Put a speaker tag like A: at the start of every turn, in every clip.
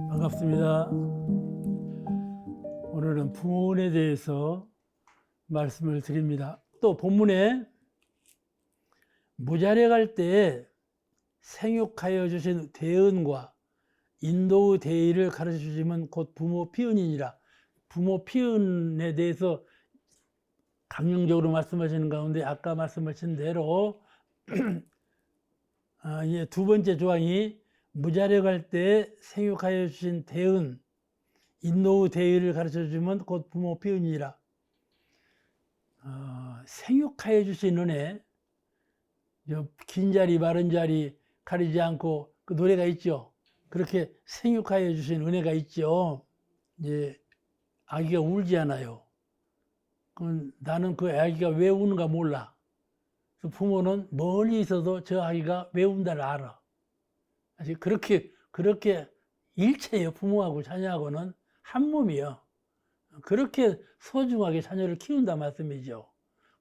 A: 반갑습니다. 오늘은 부모운에 대해서 말씀을 드립니다. 또 본문에 무자력할 때 생육하여 주신 대언과 인도의 대의를 가르쳐 주시면 곧 부모 피은이니라. 부모 피은에 대해서 강령적으로 말씀하시는 가운데 아까 말씀하신 대로 이제 두 번째 조항이 무자력할 때 생육하여 주신 대은, 인도의 대의를 가르쳐 주면 곧 부모 피은이라. 생육하여 주신 은혜, 긴 자리 마른 자리 가리지 않고 그 노래가 있죠. 그렇게 생육하여 주신 은혜가 있죠. 이제 아기가 울지 않아요. 그럼 나는 그 아기가 왜 우는가 몰라. 그래서 부모는 멀리 있어도 저 아기가 왜 운다를 알아. 그렇게 일체예요. 부모하고 자녀하고는 한 몸이요. 그렇게 소중하게 자녀를 키운다 말씀이죠.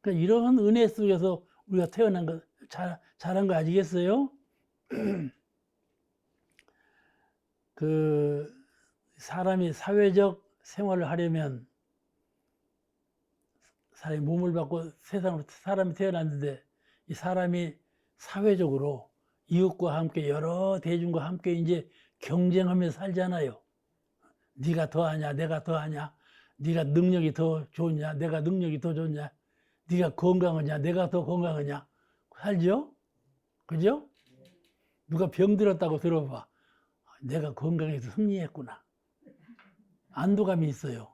A: 그러니까 이런 은혜 속에서 우리가 태어난 거 잘한 거 아시겠어요? 그 사람이 사회적 생활을 하려면 사람이 몸을 받고 세상으로 사람이 태어났는데 이 사람이 사회적으로 이웃과 함께 여러 대중과 함께 이제 경쟁하면서 살잖아요. 네가 더하냐, 내가 더하냐, 네가 능력이 더 좋냐, 내가 능력이 더 좋냐, 네가 건강하냐, 내가 더 건강하냐 살죠? 그죠? 누가 병들었다고 들어봐. 내가 건강해서 승리했구나. 안도감이 있어요.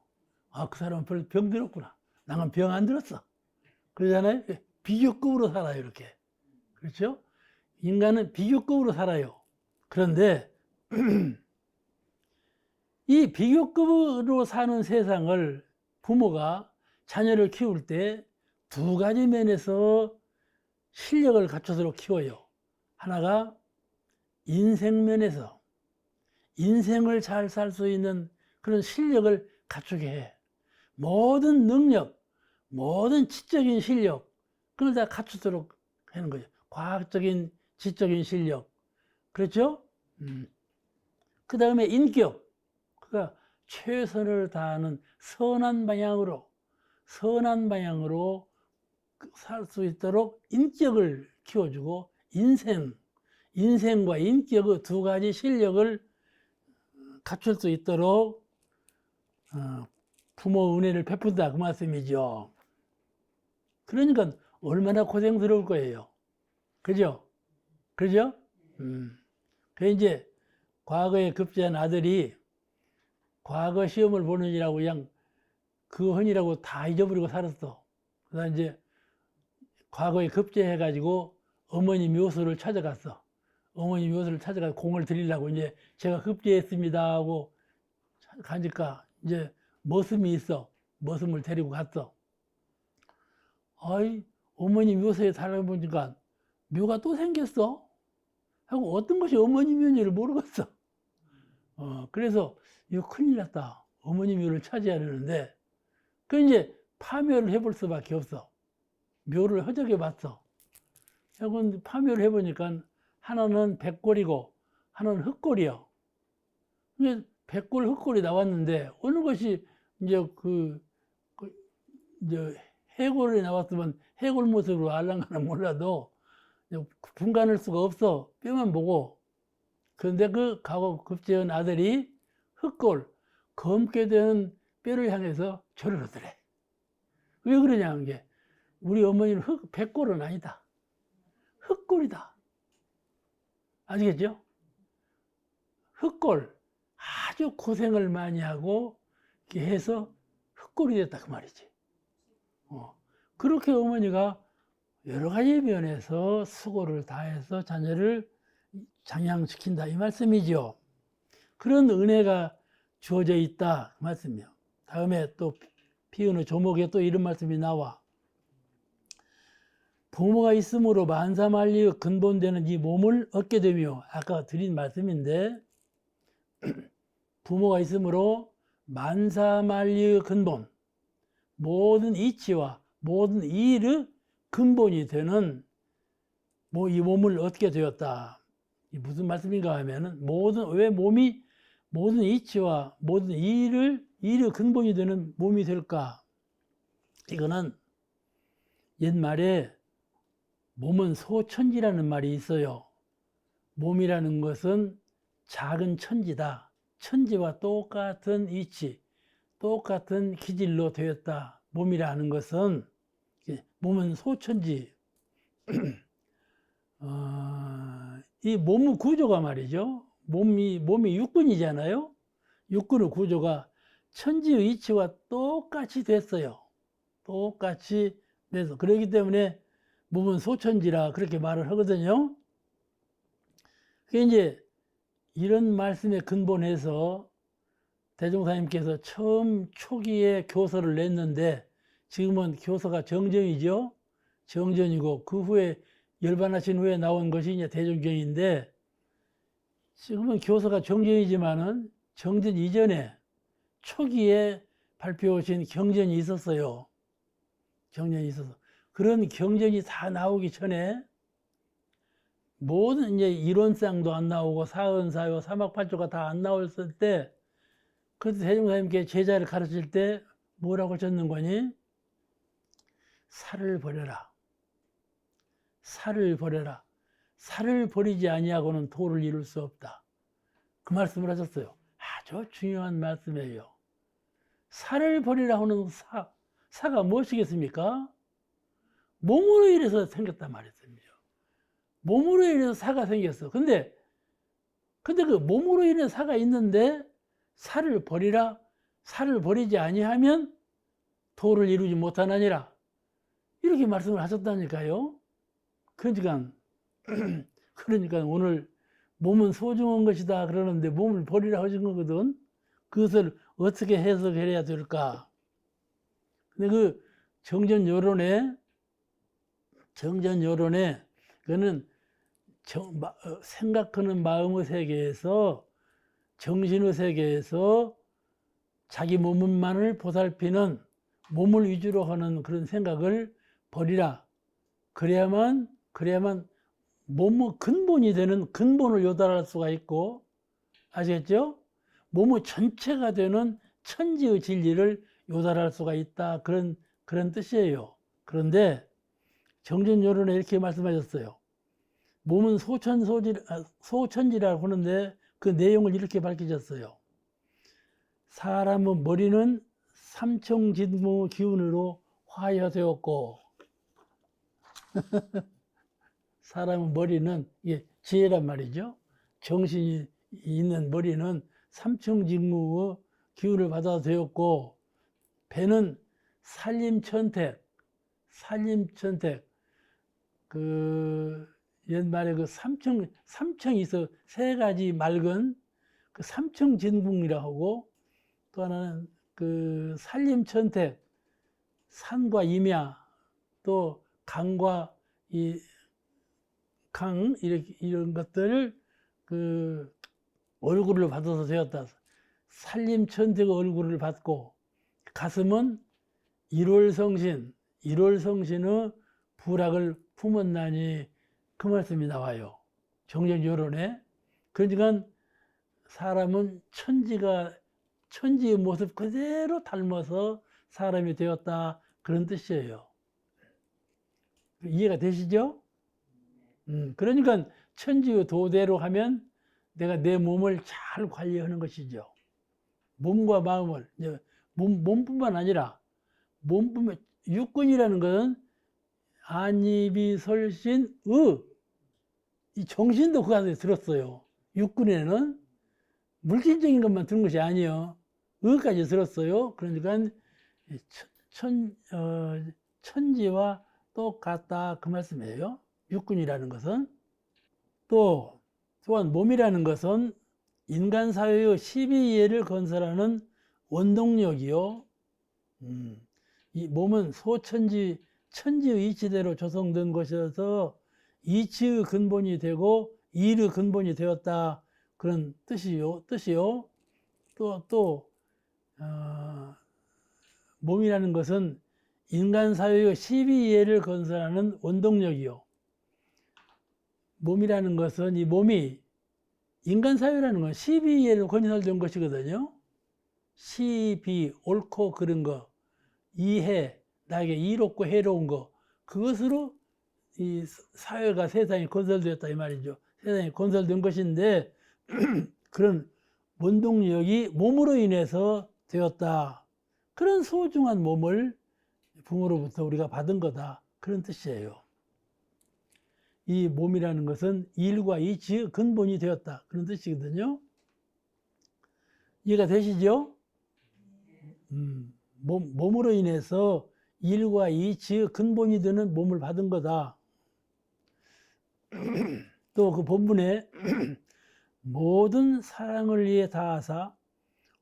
A: 그 사람은 별로 병들었구나. 나는 병 안 들었어. 그러잖아요. 비교급으로 살아요, 이렇게. 그렇죠? 인간은 비교급으로 살아요. 그런데 이 비교급으로 사는 세상을 부모가 자녀를 키울 때 두 가지 면에서 실력을 갖춰서 키워요. 하나가 인생면에서 인생을 잘 살 수 있는 그런 실력을 갖추게 해. 모든 능력, 모든 지적인 실력, 그걸 다 갖추도록 하는 거죠. 과학적인, 지적인 실력. 그렇죠? 그 다음에 인격. 그러니까 최선을 다하는 선한 방향으로 살 수 있도록 인격을 키워주고 인생과 인격의 두 가지 실력을 갖출 수 있도록 부모 은혜를 베푼다 그 말씀이죠. 그러니까 얼마나 고생스러울 거예요. 그죠? 그죠? 그 이제 과거에 급제한 아들이 과거 시험을 보느니라고 그냥 그 헌이라고 다 잊어버리고 살았어. 그래서 이제 과거에 급제해가지고 어머니 묘소를 찾아갔어. 어머니 묘소를 찾아가서 공을 드리려고 이제 제가 급제했습니다 하고 가니까 이제 머슴이 있어. 머슴을 데리고 갔어. 아이, 어머니 묘소에 살아보니까 묘가 또 생겼어. 하고 어떤 것이 어머니 묘인지를 모르겠어. 그래서 이거 큰일 났다. 어머니 묘를 차지하려는데 그 이제 파묘를 해볼 수밖에 없어. 묘를 허적해 봤어. 그건 파묘를 해보니까 하나는 백골이고 하나는 흑골이요. 이게 백골, 흑골이 나왔는데 어느 것이 이제 이제 해골이 나왔으면 해골 모습으로 알랑가나 몰라도 분간할 수가 없어. 뼈만 보고. 그런데 그 과거 급제한 아들이 흑골, 검게 된 뼈를 향해서 절을 하더래. 왜 그러냐는 게 우리 어머니는 백골은 아니다. 흑골이다. 아시겠죠? 흑골. 아주 고생을 많이 하고 이렇게 해서 흑골이 됐다 그 말이지. 그렇게 어머니가 여러 가지 면에서 수고를 다해서 자녀를 장양시킨다 이 말씀이죠. 그런 은혜가 주어져 있다 그 말씀이요. 다음에 또 피은의 조목에 또 이런 말씀이 나와. 부모가 있으므로 만사만리의 근본되는 이 몸을 얻게 되며, 아까 드린 말씀인데 부모가 있으므로 만사만리의 근본, 모든 이치와 모든 일의 근본이 되는 이 몸을 얻게 되었다. 이 무슨 말씀인가 하면은 왜 몸이 모든 이치와 모든 일의 근본이 되는 몸이 될까? 이거는 옛말에 몸은 소천지라는 말이 있어요. 몸이라는 것은 작은 천지다. 천지와 똑같은 이치, 똑같은 기질로 되었다. 몸이라는 것은 몸은 소천지. 이 몸의 구조가 말이죠. 몸이 육근이잖아요. 육근의 구조가 천지의 이치와 똑같이 됐어요. 똑같이 돼서. 그렇기 때문에 몸은 소천지라 그렇게 말을 하거든요. 그게 이제 이런 말씀의 근본에서 대종사님께서 처음 초기에 교서를 냈는데 지금은 교서가 정전이죠. 정전이고 그 후에 열반하신 후에 나온 것이 이제 대종경인데 지금은 교서가 정전이지만은 정전 이전에 초기에 발표하신 경전이 있었어요. 경전이 있어서 그런 경전이 다 나오기 전에 모든 이제 이론상도 안 나오고 사은사요, 사막팔조가 다 안 나왔을 때 그때 대종사님께 제자를 가르칠 때 뭐라고 하셨는 거니? 살을 버려라. 살을 버려라. 살을 버리지 아니하고는 도를 이룰 수 없다. 그 말씀을 하셨어요. 아주 중요한 말씀이에요. 살을 버리라 하는 사가 무엇이겠습니까? 몸으로 인해서 생겼단 말이었습니다. 몸으로 인해서 사가 생겼어. 근데 그 몸으로 인해서 사가 있는데 살을 버리라. 살을 버리지 아니하면 도를 이루지 못하느니라. 이렇게 말씀을 하셨다니까요. 그러니까 오늘 몸은 소중한 것이다 그러는데 몸을 버리라 하신 거거든. 그것을 어떻게 해석해야 될까? 근데 그 정전요론에 그거는 생각하는 마음의 세계에서 정신의 세계에서 자기 몸만을 보살피는 몸을 위주로 하는 그런 생각을 버리라. 그래야만 몸의 근본이 되는 근본을 요달할 수가 있고, 아시겠죠? 몸의 전체가 되는 천지의 진리를 요달할 수가 있다. 그런 뜻이에요. 그런데 정전요론에 이렇게 말씀하셨어요. 몸은 소천지라고 하는데 그 내용을 이렇게 밝히셨어요. 사람의 머리는 삼청진무 기운으로 화여되었고 사람의 머리는 이게 지혜란 말이죠. 정신이 있는 머리는 삼청진무의 기운을 받아 되었고 배는 살림천택 그 옛말에 그 삼청이 있어 세 가지 맑은 그 삼청진궁이라 하고 또 하나는 그 산림천택 산과 임야 또 강과 이런 것들을 그 얼굴을 받아서 되었다. 산림천택의 얼굴을 받고 가슴은 일월성신의 부락을 품었나니 그 말씀이 나와요. 정전요론에. 그러니까 사람은 천지의 모습 그대로 닮아서 사람이 되었다. 그런 뜻이에요. 이해가 되시죠? 그러니까 천지의 도대로 하면 내가 내 몸을 잘 관리하는 것이죠. 몸과 마음을, 몸뿐만 아니라, 육근이라는 것은 안이비설신의, 이 정신도 그 안에 들었어요. 육근에는 물질적인 것만 들은 것이 아니에요. 의까지 들었어요. 그러니까 천지와 똑같다 그 말씀이에요. 육근이라는 것은. 또한 몸이라는 것은 인간 사회의 12예를 건설하는 원동력이요. 이 몸은 천지의 이치대로 조성된 것이어서 이치의 근본이 되고 일의 근본이 되었다. 그런 뜻이요. 몸이라는 것은 인간 사회의 12이해를 건설하는 원동력이요. 몸이라는 것은 이 몸이 인간 사회라는 건 12이해로 건설된 것이거든요. 12, 옳고 그른 거, 이해, 나에게 이롭고 해로운 거, 그것으로 이 사회가 세상이 건설되었다 이 말이죠. 세상이 건설된 것인데 그런 원동력이 몸으로 인해서 되었다. 그런 소중한 몸을 부모로부터 우리가 받은 거다. 그런 뜻이에요. 이 몸이라는 것은 일과 이치의 근본이 되었다. 그런 뜻이거든요. 이해가 되시죠? 몸으로 인해서 일과 이치의 근본이 되는 몸을 받은 거다. 또 그 본문에 모든 사랑을 위해 다하사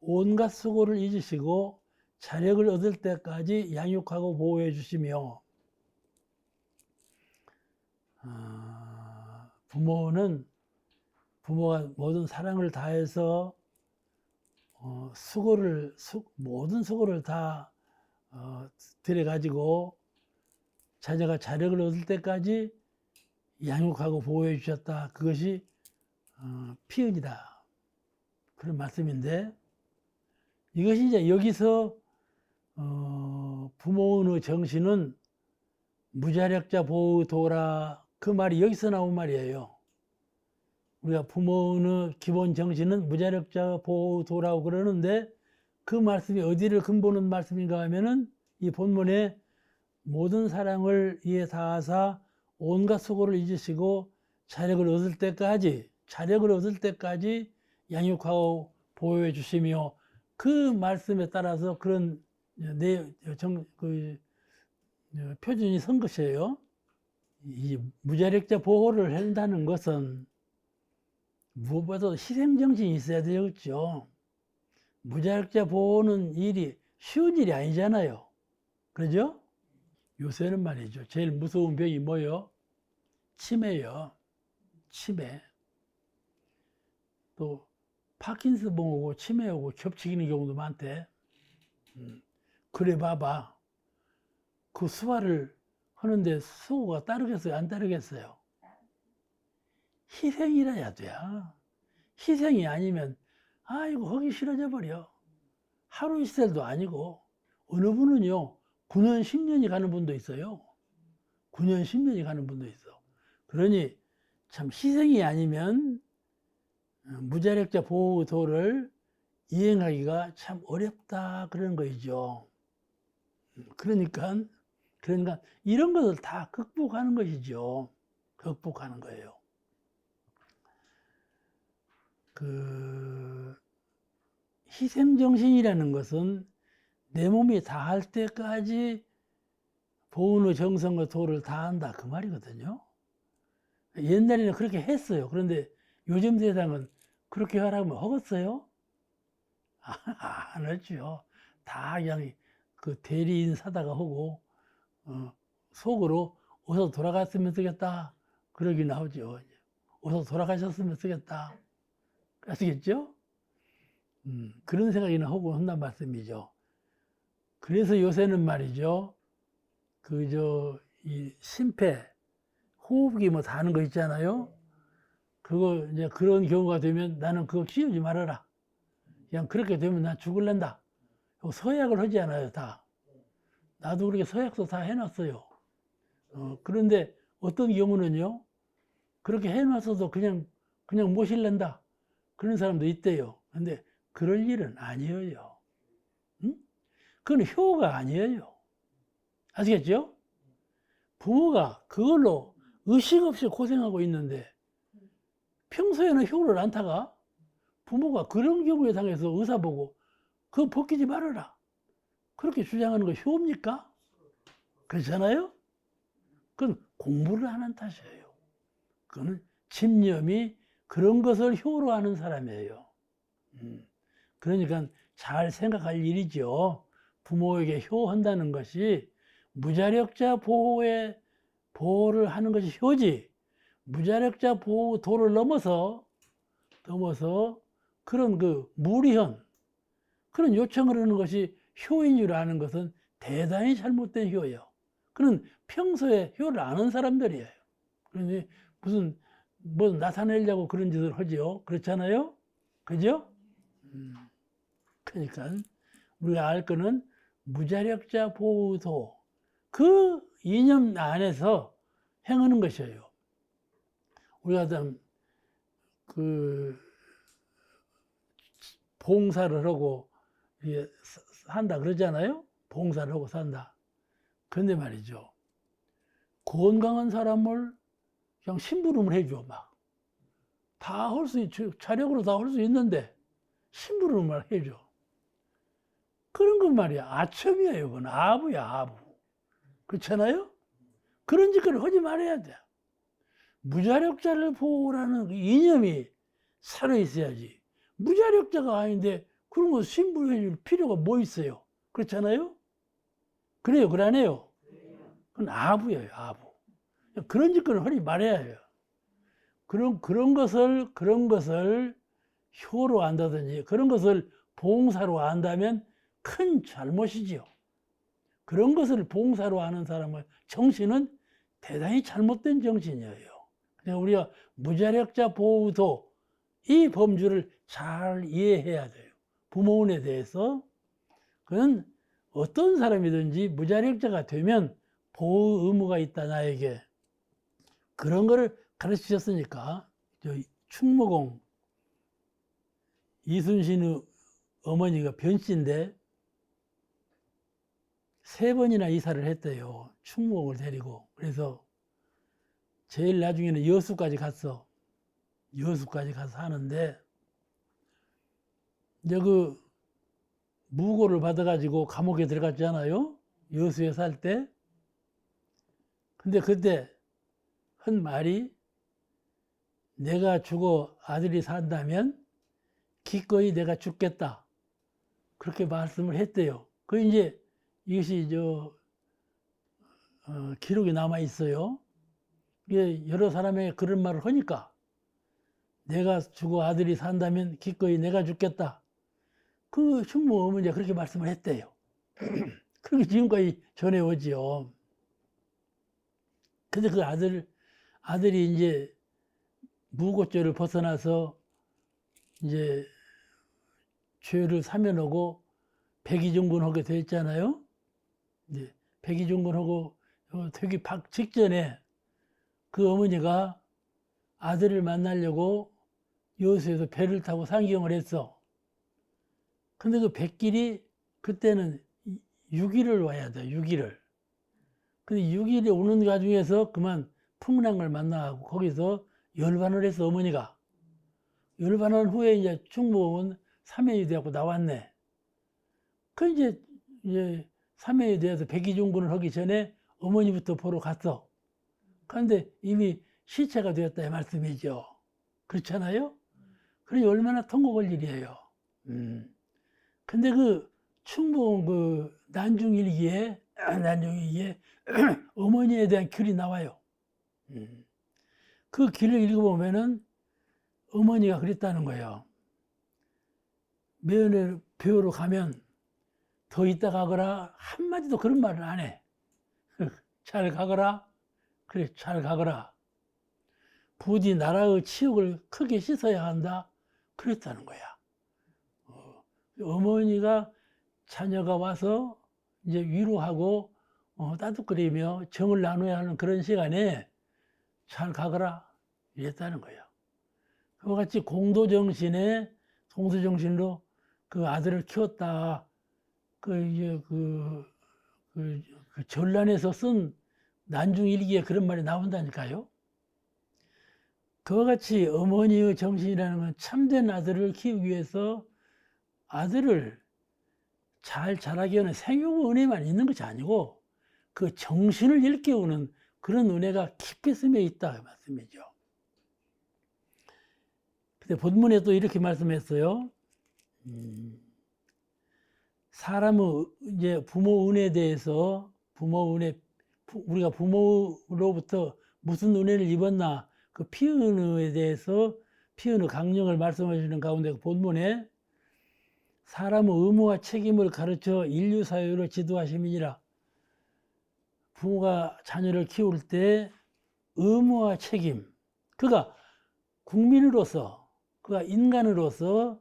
A: 온갖 수고를 잊으시고 자력을 얻을 때까지 양육하고 보호해 주시며, 부모가 모든 사랑을 다해서 모든 수고를 다 들여가지고 자녀가 자력을 얻을 때까지 양육하고 보호해 주셨다. 그것이 피은이다. 그런 말씀인데, 이것이 이제 여기서 부모의 정신은 무자력자 보호도라, 그 말이 여기서 나온 말이에요. 우리가 부모의 기본 정신은 무자력자 보호도라고 그러는데, 그 말씀이 어디를 근본은 말씀인가 하면은 이 본문에 모든 사랑을 위해 다하사 온갖 수고를 잊으시고 자력을 얻을 때까지 양육하고 보호해 주시며, 그 말씀에 따라서 그런 표준이 선 것이에요. 이 무자력자 보호를 한다는 것은 무엇보다도 희생정신이 있어야 되겠죠. 무자력자 보호는 일이 쉬운 일이 아니잖아요. 그러죠? 요새는 말이죠. 제일 무서운 병이 뭐예요? 치매요. 치매. 또 파킨슨병 오고 치매 오고 겹치는 경우도 많대. 그래 봐봐. 그 수화를 하는데 수고가 따르겠어요? 안 따르겠어요? 희생이라야 돼. 희생이 아니면 아이고 하기 싫어져 버려. 하루 이틀도 아니고, 어느 분은요 9년 10년이 가는 분도 있어요. 9년 10년이 가는 분도 있어. 그러니 참 희생이 아니면 무자력자 보호도를 이행하기가 참 어렵다, 그런 거이죠. 그러니까 이런 것을 다 극복하는 것이죠. 극복하는 거예요. 그 희생정신이라는 것은 내 몸이 다할 때까지 보온의 정성과 도를 다한다, 그 말이거든요. 옛날에는 그렇게 했어요. 그런데 요즘 세상은 그렇게 하라면 하겠어요? 안 하죠. 다 그냥 그 대리인 사다가 하고 속으로 어서 돌아갔으면 쓰겠다, 그러긴 나오죠. 어서 돌아가셨으면 쓰겠다. 아시겠죠? 그런 생각이나 하고 한단 말씀이죠. 그래서 요새는 말이죠. 이 심폐, 호흡기 뭐 다 하는 거 있잖아요. 그거 이제 그런 경우가 되면 나는 그거 키우지 말아라. 그냥 그렇게 되면 난 죽을란다. 서약을 하지 않아요, 다. 나도 그렇게 서약서 다 해놨어요. 그런데 어떤 경우는요, 그렇게 해놨어도 그냥 모실란다. 그런 사람도 있대요. 근데 그럴 일은 아니에요. 응? 그건 효가 아니에요. 아시겠죠? 부모가 그걸로 의식 없이 고생하고 있는데 평소에는 효를 안 타가 부모가 그런 경우에 당해서 의사 보고 그거 벗기지 말아라, 그렇게 주장하는 거 효입니까? 그렇잖아요? 그건 공부를 하는 탓이에요. 그거는 집념이 그런 것을 효로 하는 사람이에요. 그러니까 잘 생각할 일이죠. 부모에게 효한다는 것이 무자력자 보호를 하는 것이 효지, 무자력자 보호도를 넘어서 그런 무리한 그런 요청을 하는 것이 효인 줄 아는 것은 대단히 잘못된 효예요. 그는 평소에 효를 아는 사람들이에요. 그런데 무슨 뭐 나타내려고 그런 짓을 하죠. 그렇잖아요? 그죠? 그러니까 우리가 알 거는 무자력자 보호도 그 이념 안에서 행하는 것이에요. 우리가 그 봉사를 하고 산다 그러잖아요. 봉사를 하고 산다. 그런데 말이죠. 건강한 사람을 그냥 심부름을 해줘 막. 다 할 수 자력으로 다 할 수 있는데 심부름을 해줘. 그런 건 말이야. 아첨이에요. 그건 아부야, 아부. 그렇잖아요? 그런 짓거리 하지 말아야 돼. 무자력자를 보호라는 그 이념이 살아있어야지. 무자력자가 아닌데 그런 거 심부름해 줄 필요가 뭐 있어요? 그렇잖아요? 그래요, 그러네요. 그건 아부예요, 아부. 그런 짓거리 하지 말아야 해요. 그런 것을 효로 안다든지 그런 것을 봉사로 안다면 큰 잘못이지요. 그런 것을 봉사로 하는 사람의 정신은 대단히 잘못된 정신이에요. 그러니까 우리가 무자력자 보호도 이 범주를 잘 이해해야 돼요. 부모원에 대해서. 그는 어떤 사람이든지 무자력자가 되면 보호 의무가 있다, 나에게. 그런 거를 가르치셨으니까, 충무공 이순신의 어머니가 변씨인데, 3번이나 이사를 했대요. 충무공을 데리고. 그래서 제일 나중에는 여수까지 갔어. 여수까지 가서 사는데, 이제 그 무고를 받아가지고 감옥에 들어갔잖아요. 여수에 살 때. 근데 그때 한 말이, 내가 죽어 아들이 산다면 기꺼이 내가 죽겠다. 그렇게 말씀을 했대요. 그 이제 이것이 기록이 남아 있어요. 이게 여러 사람에게 그런 말을 하니까, 내가 죽어 아들이 산다면 기꺼이 내가 죽겠다. 그 충무 어머니가 그렇게 말씀을 했대요. 그렇게 지금까지 전해오지요. 근데 그 아들이 이제 무고죄를 벗어나서 이제 죄를 사면하고 백의종군하게 됐잖아요. 이제 백의종군하고 되기 직전에 그 어머니가 아들을 만나려고 여수에서 배를 타고 상경을 했어. 근데 그 백길이 그때는 6일을 와야 돼, 6일을. 근데 6일에 오는 과정에서 그만 풍랑을 만나고 거기서 열반을 했어, 어머니가. 열반한 후에 이제 충무공은 삼해유대하고 나왔네. 그 이제 삼해유대에서 백의종군을 하기 전에 어머니부터 보러 갔어. 그런데 이미 시체가 되었다 이 말씀이죠. 그렇잖아요? 그러니 얼마나 통곡할 일이에요. 근데 그 충무공 그 난중일기에 어머니에 대한 글이 나와요. 그 글을 읽어보면은 어머니가 그랬다는 거예요. 매연에 배우러 가면 더 있다 가거라. 한마디도 그런 말을 안 해. 잘 가거라. 그래, 잘 가거라. 부디 나라의 치욕을 크게 씻어야 한다. 그랬다는 거야. 어머니가 자녀가 와서 이제 위로하고 따뜻거리며 정을 나눠야 하는 그런 시간에 잘 가거라. 이랬다는 거예요. 그와 같이 공도정신로 그 아들을 키웠다. 그 전란에서 쓴 난중일기에 그런 말이 나온다니까요. 그와 같이 어머니의 정신이라는 건 참된 아들을 키우기 위해서 아들을 잘 자라게 하는 생육의 은혜만 있는 것이 아니고 그 정신을 일깨우는 그런 은혜가 깊이 스며 있다 그 말씀이죠. 근데 본문에 또 이렇게 말씀했어요. 사람의 이제 부모 은혜에 대해서 우리가 부모로부터 무슨 은혜를 입었나 그 피은혜에 대해서 피은혜 강령을 말씀해 주는 가운데 본문에 사람의 의무와 책임을 가르쳐 인류 사회로 지도하심이니라. 부모가 자녀를 키울 때 의무와 책임, 그가 국민으로서, 그가 인간으로서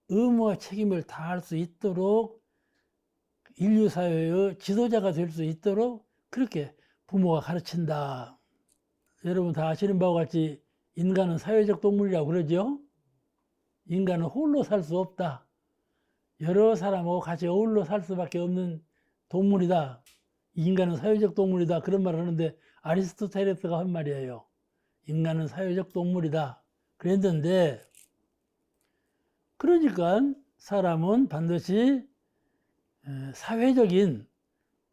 A: 의무와 책임을 다할 수 있도록 인류 사회의 지도자가 될 수 있도록 그렇게 부모가 가르친다. 여러분 다 아시는 바와 같이 인간은 사회적 동물이라고 그러죠. 인간은 홀로 살 수 없다. 여러 사람하고 같이 어울려 살 수밖에 없는 동물이다. 인간은 사회적 동물이다. 그런 말을 하는데 아리스토텔레스가 한 말이에요. 인간은 사회적 동물이다. 그랬는데 그러니까 사람은 반드시 사회적인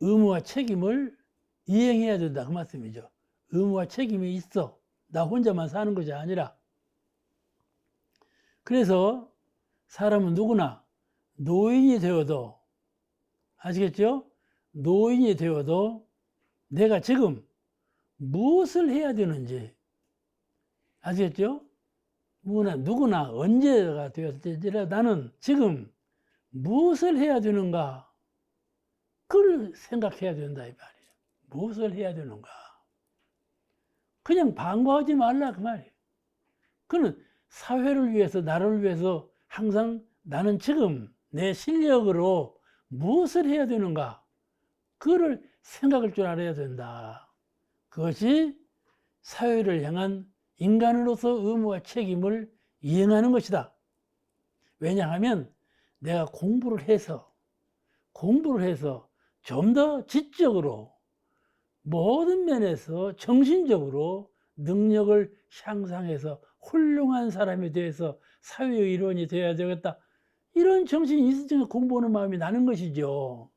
A: 의무와 책임을 이행해야 된다. 그 말씀이죠. 의무와 책임이 있어. 나 혼자만 사는 것이 아니라. 그래서 사람은 누구나 노인이 되어도, 아시겠죠? 노인이 되어도 내가 지금 무엇을 해야 되는지, 아시겠죠? 누구나 언제가 되었을지라 나는 지금 무엇을 해야 되는가? 그걸 생각해야 된다, 이 말이에요. 무엇을 해야 되는가? 그냥 방과하지 말라, 그 말이에요. 그는 사회를 위해서, 나를 위해서 항상 나는 지금 내 실력으로 무엇을 해야 되는가? 그거를 생각할 줄 알아야 된다. 그것이 사회를 향한 인간으로서 의무와 책임을 이행하는 것이다. 왜냐하면 내가 공부를 해서 좀 더 지적으로 모든 면에서 정신적으로 능력을 향상해서 훌륭한 사람이 되어서 사회의 일원이 되어야 되겠다. 이런 정신이 있으니까 공부하는 마음이 나는 것이죠.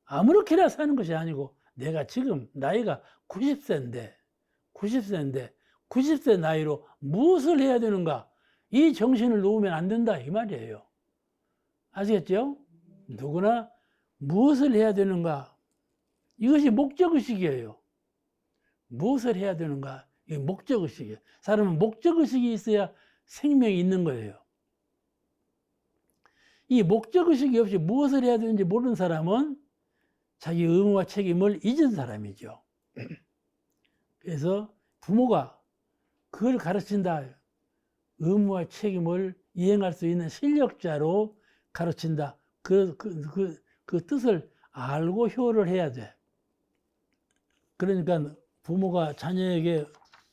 A: 아무렇게나 사는 것이 아니고 내가 지금 나이가 90세인데 90세 나이로 무엇을 해야 되는가? 이 정신을 놓으면 안 된다 이 말이에요. 아시겠죠? 누구나 무엇을 해야 되는가? 이것이 목적의식이에요. 무엇을 해야 되는가? 이게 목적의식이에요. 사람은 목적의식이 있어야 생명이 있는 거예요. 이 목적의식이 없이 무엇을 해야 되는지 모르는 사람은 자기 의무와 책임을 잊은 사람이죠. 그래서 부모가 그걸 가르친다. 의무와 책임을 이행할 수 있는 실력자로 가르친다. 그 뜻을 알고 효를 해야 돼. 그러니까 부모가 자녀에게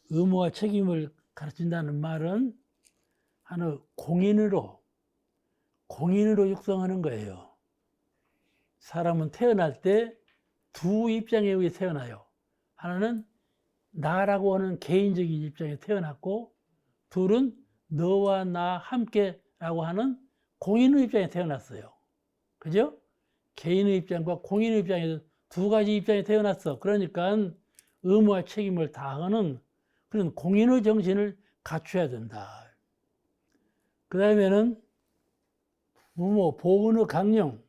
A: 의무와 책임을 가르친다는 말은 하나 공인으로 육성하는 거예요. 사람은 태어날 때 두 입장에 의해 태어나요. 하나는 나라고 하는 개인적인 입장에 태어났고, 둘은 너와 나 함께라고 하는 공인의 입장에 태어났어요. 그죠? 개인의 입장과 공인의 입장에서 두 가지 입장에 태어났어. 그러니까 의무와 책임을 다하는 그런 공인의 정신을 갖춰야 된다. 그 다음에는 부모, 보은의 강령.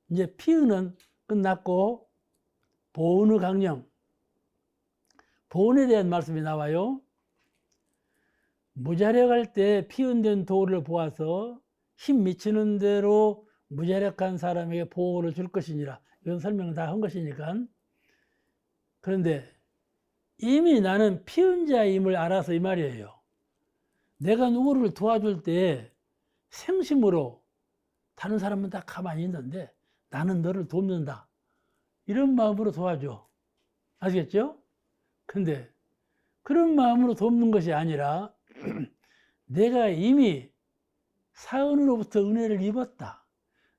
A: 이제 피은은 끝났고, 보은의 강령. 보은에 대한 말씀이 나와요. 무자력할 때 피은된 도를 보아서 힘 미치는 대로 무자력한 사람에게 보호를 줄 것이니라. 이건 설명을 다 한 것이니까. 그런데 이미 나는 피은자임을 알아서 이 말이에요. 내가 누구를 도와줄 때 생심으로 다른 사람은 다 가만히 있는데 나는 너를 돕는다. 이런 마음으로 도와줘. 아시겠죠? 근데 그런 마음으로 돕는 것이 아니라 내가 이미 사은으로부터 은혜를 입었다.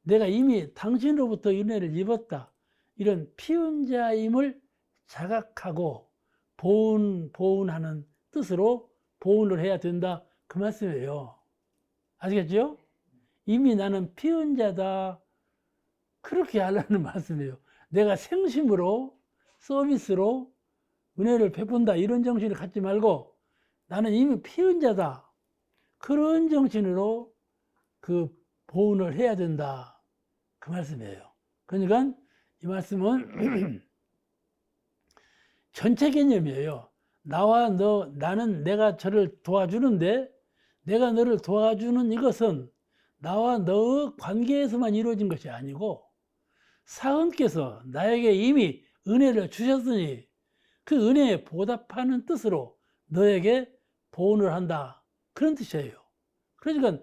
A: 내가 이미 당신으로부터 은혜를 입었다. 이런 피은자임을 자각하고 보은하는 뜻으로 보은을 해야 된다. 그 말씀이에요. 아시겠죠? 이미 나는 피은자다. 그렇게 하라는 말씀이에요. 내가 생심으로 서비스로 은혜를 베푼다. 이런 정신을 갖지 말고 나는 이미 피은자다. 그런 정신으로 그 보은을 해야 된다. 그 말씀이에요. 그러니까 이 말씀은 전체 개념이에요. 나와 나는 내가 저를 도와주는데 내가 너를 도와주는 이것은 나와 너 관계에서만 이루어진 것이 아니고 사은께서 나에게 이미 은혜를 주셨으니 그 은혜에 보답하는 뜻으로 너에게 보온을 한다. 그런 뜻이에요. 그러니까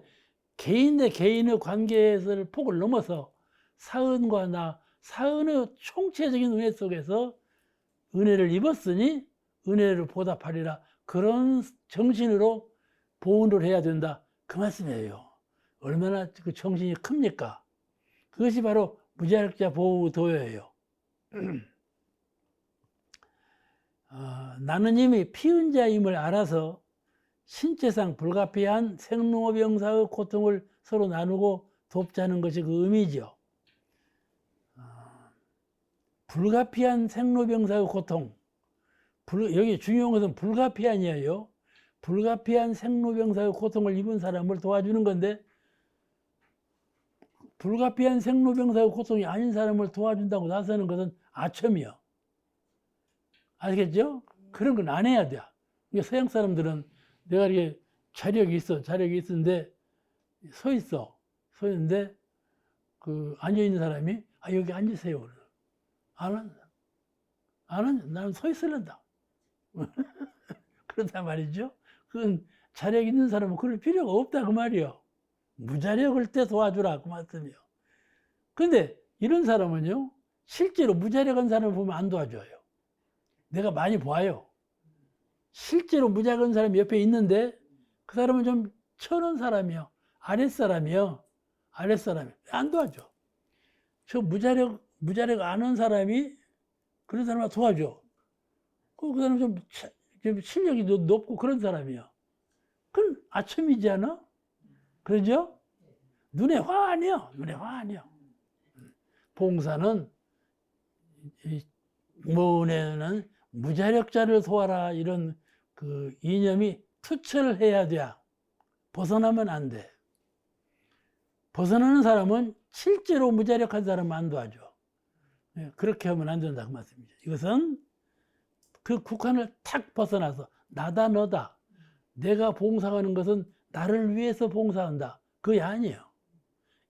A: 개인 대 개인의 관계에서 폭을 넘어서 사은과 나, 사은의 총체적인 은혜 속에서 은혜를 입었으니 은혜를 보답하리라. 그런 정신으로 보온을 해야 된다. 그 말씀이에요. 얼마나 그 정신이 큽니까? 그것이 바로 무자력자 보호 도요예요. 나는 이미 피운 자임을 알아서 신체상 불가피한 생로병사의 고통을 서로 나누고 돕자는 것이 그 의미죠. 불가피한 생로병사의 고통. 여기 중요한 것은 불가피한이에요. 불가피한 생로병사의 고통을 입은 사람을 도와주는 건데, 불가피한 생로병사의 고통이 아닌 사람을 도와준다고 나서는 것은 아첨이요. 아시겠죠? 그런 건 안 해야 돼. 서양 사람들은 내가 이렇게 자력이 있는데 서 있는데 앉아 있는 사람이 여기 앉으세요. 안 한다. 나는 서 있을란다. 그렇단 말이죠. 그건 자력 있는 사람은 그럴 필요가 없다 그 말이요. 무자력을 때 도와주라 그 말씀이요. 근데 이런 사람은요, 실제로 무자력한 사람을 보면 안 도와줘요. 내가 많이 봐요. 실제로 무자력한 사람이 옆에 있는데 그 사람은 좀 천한 사람이요. 아랫사람이요. 안 도와줘. 저 무자력 안 한 사람이 그런 사람을 도와줘. 그 사람은 좀 실력이 높고 그런 사람이요. 그건 아첨이지 않아? 그러죠? 눈에 화 아니요. 봉사는 모은에는 무자력자를 도와라 이런 그 이념이 투철해야 돼. 벗어나면 안 돼. 벗어나는 사람은 실제로 무자력한 사람은 안 도와줘. 그렇게 하면 안 된다 그 말씀이죠. 이것은 그 국한을 탁 벗어나서 나다 너다. 내가 봉사하는 것은 나를 위해서 봉사한다. 그게 아니에요.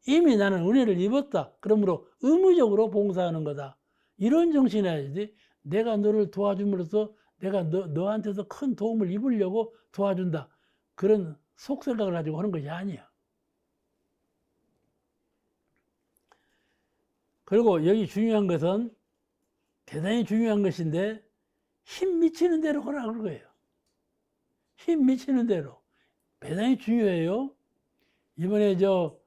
A: 이미 나는 은혜를 입었다. 그러므로 의무적으로 봉사하는 거다. 이런 정신이어야지. 내가 너를 도와줌으로써 내가 너한테서 큰 도움을 입으려고 도와준다. 그런 속생각을 가지고 하는 것이 아니야. 그리고 여기 중요한 것은 대단히 중요한 것인데 힘 미치는 대로 하라는 거예요. 힘 미치는 대로. 대단히 중요해요. 이번에 저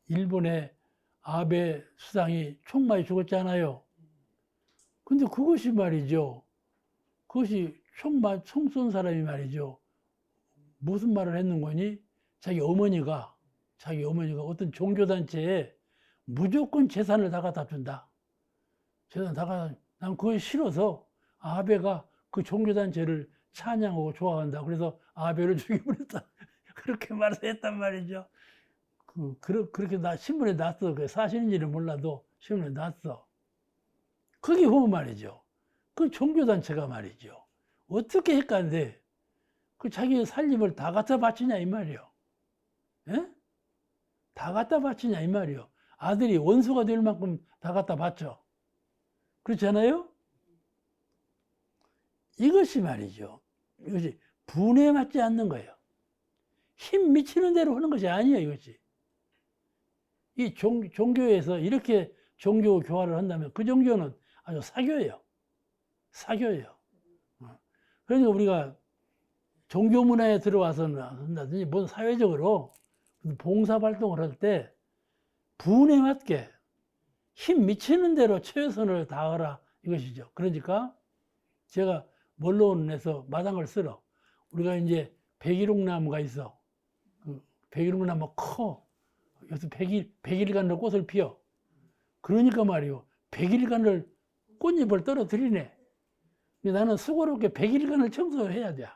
A: 일본의 아베 수상이 총 맞아 죽었잖아요. 근데 그것이 말이죠. 그것이 총 쏜 사람이 말이죠. 무슨 말을 했는 거니? 자기 어머니가 어떤 종교단체에 무조건 재산을 다 갖다 준다. 난 그게 싫어서 아베가 그 종교단체를 찬양하고 좋아한다. 그래서 아베를 죽여버렸다. 그렇게 말했단 말이죠. 그렇게 신문에 났어. 그 사실인지는 몰라도 신문에 났어. 거기 보면 말이죠. 그 종교단체가 말이죠. 어떻게 헷갈린데 그 자기 살림을 다 갖다 바치냐 이 말이요. 예? 다 갖다 바치냐 이 말이요. 아들이 원수가 될 만큼 다 갖다 바쳐. 그렇잖아요? 이것이 말이죠. 이것이 분에 맞지 않는 거예요. 힘 미치는 대로 하는 것이 아니에요, 이것이. 이 종교에서 이렇게 종교 교화를 한다면 그 종교는 아주 사교예요. 그러니까 우리가 종교 문화에 들어와서는 한다든지 뭔 사회적으로 봉사 활동을 할 때 분에 맞게 힘 미치는 대로 최선을 다하라 이것이죠. 그러니까 제가 원로원에서 마당을 쓸어. 우리가 이제 백일홍나무가 있어. 그 백일홍나무 커. 여기서 100일간을 꽃을 피워. 그러니까 말이요. 100일간을 꽃잎을 떨어뜨리네. 나는 수고롭게 100일간을 청소해야 돼.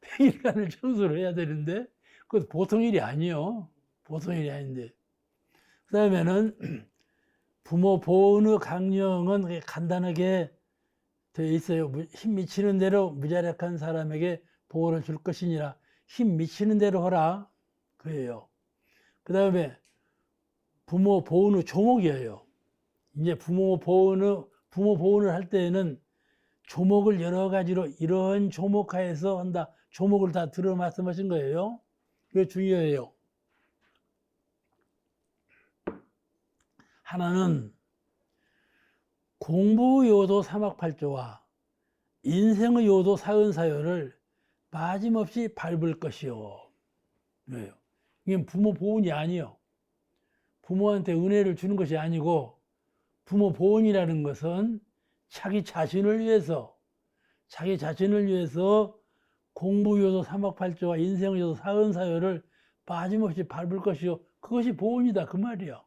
A: 100일간을 청소를 해야 되는데, 그것도 보통 일이 아니요. 보통 일이 아닌데. 그 다음에는 부모 보온의 강령은 간단하게 되어 있어요. 힘 미치는 대로 무자력한 사람에게 보호를 줄 것이니라. 힘 미치는 대로 하라. 그래요. 그 다음에 부모 보훈 후 조목이에요. 이제 부모 보훈을 할 때에는 조목을 여러 가지로 이런 조목하에서 한다. 조목을 다 들어 말씀하신 거예요. 그게 중요해요. 하나는 공부 요도 삼학팔조와 인생의 요도 사은사요를 빠짐없이 밟을 것이요. 왜요? 이게 부모 보훈이 아니요. 부모한테 은혜를 주는 것이 아니고, 부모 보훈이라는 것은 자기 자신을 위해서 공부 요도 삼학팔조와 인생의 요도 사은사요를 빠짐없이 밟을 것이요. 그것이 보훈이다. 그 말이요.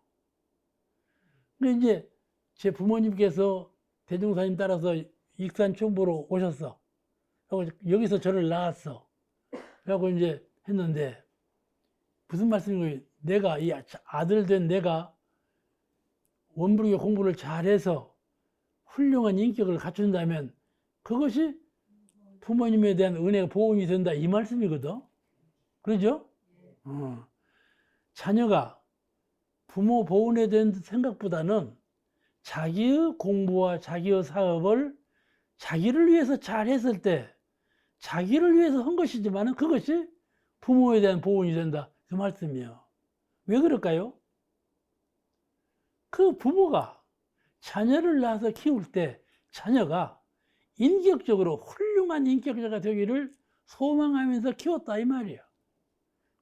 A: 근데 이제 제 부모님께서 대종사님 따라서 익산 충보로 오셨어. 그리고 여기서 저를 낳았어. 그래갖고 이제 했는데, 무슨 말씀이에요? 내가, 이 아들 된 내가 원불교 공부를 잘해서 훌륭한 인격을 갖춘다면 그것이 부모님에 대한 은혜가 보훈이 된다. 이 말씀이거든. 그러죠? 자녀가 부모 보훈에 대한 생각보다는 자기의 공부와 자기의 사업을 자기를 위해서 잘했을 때 자기를 위해서 한 것이지만 그것이 부모에 대한 보훈이 된다. 그 말씀이에요. 왜 그럴까요? 그 부모가 자녀를 낳아서 키울 때 자녀가 인격적으로 훌륭한 인격자가 되기를 소망하면서 키웠다 이 말이에요.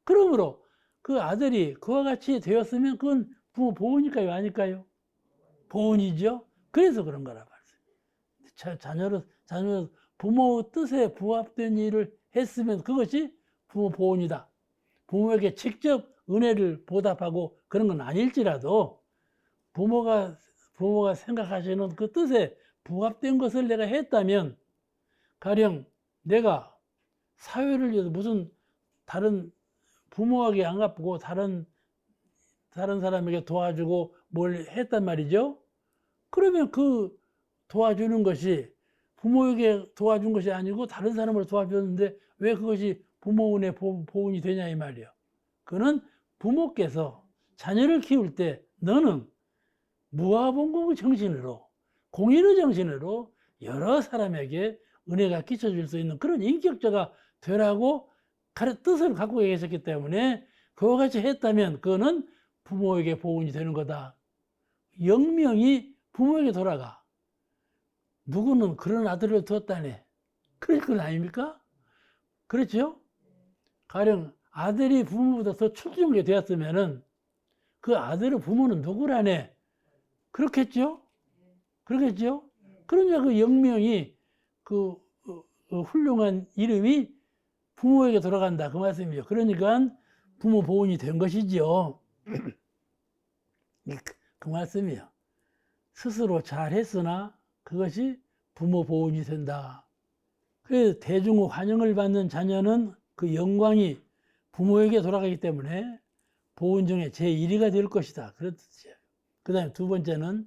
A: 그러므로 그 아들이 그와 같이 되었으면 그건 부모 보훈일까요? 아닐까요? 보훈이죠. 그래서 그런 거라 말이에요. 자녀로 부모 뜻에 부합된 일을 했으면 그것이 부모 보훈이다. 부모에게 직접 은혜를 보답하고 그런 건 아닐지라도 부모가 생각하시는 그 뜻에 부합된 것을 내가 했다면, 가령 내가 사회를 위해서 무슨 다른 부모에게 안 갚고 다른 사람에게 도와주고 뭘 했단 말이죠. 그러면 그 도와주는 것이 부모에게 도와준 것이 아니고 다른 사람을 도와줬는데 왜 그것이 부모 은혜 보훈이 되냐 이 말이에요. 그는 부모께서 자녀를 키울 때 너는 무아봉공 정신으로, 공인의 정신으로 여러 사람에게 은혜가 끼쳐줄 수 있는 그런 인격자가 되라고 뜻을 갖고 계셨기 때문에 그와 같이 했다면 그거는 부모에게 보훈이 되는 거다. 영명이 부모에게 돌아가. 누구는 그런 아들을 두었다네. 그럴 건 아닙니까? 그렇죠? 가령 아들이 부모보다 더 출중하게 되었으면은 그 아들의 부모는 누구라네? 그렇겠죠? 그러겠죠? 그러니까 그 영명이 그 훌륭한 이름이 부모에게 돌아간다. 그 말씀이죠. 그러니까 부모 보훈이 된 것이죠. 그 말씀이요. 스스로 잘했으나 그것이 부모 보훈이 된다. 그래서 대중의 환영을 받는 자녀는 그 영광이 부모에게 돌아가기 때문에 보훈 중에 제1위가 될 것이다. 그런 뜻이에요. 그 다음에 두 번째는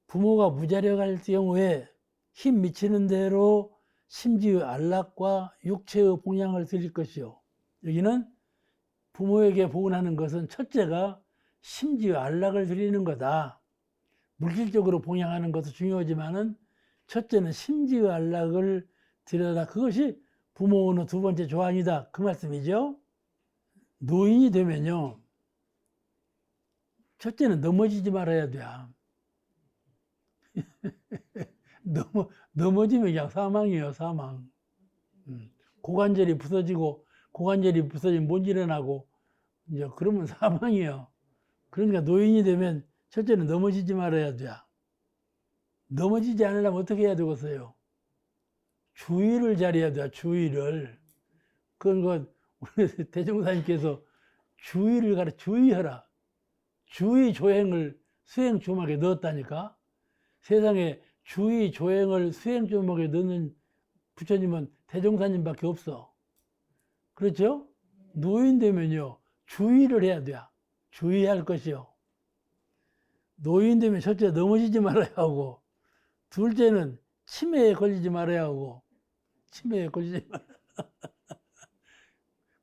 A: 부모가 무자력할 경우에 힘 미치는 대로 심지의 안락과 육체의 봉양을 드릴 것이요. 여기는 부모에게 보훈하는 것은 첫째가 심지의 안락을 드리는 거다. 물질적으로 봉양하는 것도 중요하지만은 첫째는 심지의 안락을 드려라. 그것이 부모의 두 번째 조항이다. 그 말씀이죠. 노인이 되면요. 첫째는 넘어지지 말아야 돼. 넘어지면 그냥 사망이에요, 사망. 고관절이 부서지면 못 일어나고, 이제 그러면 사망이에요. 그러니까 노인이 되면 첫째는 넘어지지 말아야 돼. 넘어지지 않으려면 어떻게 해야 되겠어요? 주의를 잘해야 돼, 주의를. 그건 우리 대종사님께서 주의하라. 주의 조행을 수행 조목에 넣었다니까. 세상에 주의 조행을 수행 조목에 넣는 부처님은 대종사님밖에 없어. 그렇죠? 노인 되면요, 주의를 해야 돼. 주의할 것이요. 노인 되면 첫째 넘어지지 말아야 하고, 둘째는 치매에 걸리지 말아야 하고, 치매에 걸리지 말아야